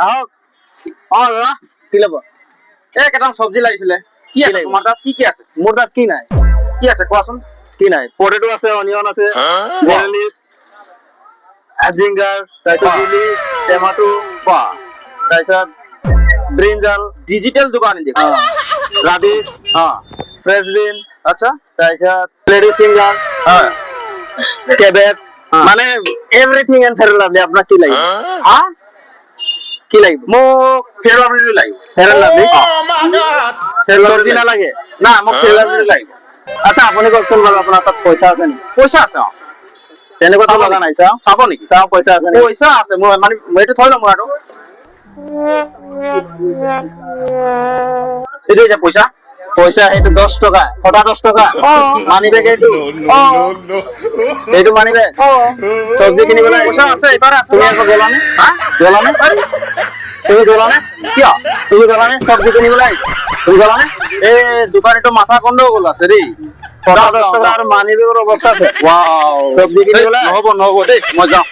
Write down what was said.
আহক দাদা কি ল'ব কেইটামান চব্জি লাগিছিলে কি আছে তোমাৰ তাত কি আছে মোৰ তাত কি নাই কি আছে কোৱাচোন কি নাই পটেটো আছে অনিয়ন আছে বৰলিছ জিঞ্জাৰ তাৰপিছত বিলি টমাটো তাৰপিছত ব্ৰিঞ্জাল ডিজিটেল দোকান দেখো ৰাডিশ ফ্ৰেশ বিন আচ্ছা তাৰপিছত লেডিস ফিঙ্গার কেবেজ মানে এভরিথিং এন্ড ফেয়ার লাভলি আপনার কি লাগিব হ্যাঁ কি লাগিব মোক ফেয়ার লাভলি লাগিব ফেয়ার লাভলি চব্জি না লাগে না মোক ফেয়ার লাভলি লাগিব আচ্ছা আপুনি কওকচোন বাৰু আপোনাৰ তাত পইচা আছে নেকি পইচা আছে তেনেকুৱা লগা নাই চাব নেকি চাও পইচা আছে পইচা আছে মই মানে এইটো থৈ লম আৰু এইটো যে পইচা পইচা সেইটো 10 টকা ফটা 10 টকা মানি বেগ এইটো মানি বেগ চব্জি কিনিবলৈ পইচা আছে এবাৰ আছে তুমি আকৌ গলানে তুমি গলানে কিয় তুমি গলানে চব্জি কিনিবলৈ তুমি গলানে এই দোকানীটো মাথা গণ্ডগোল আছে দেই ফটা 10 টকা আৰু মানি বেগৰ অৱস্থা আছে ওয়াও চব্জি কিনিবলৈ নহব দেই মই যাওঁ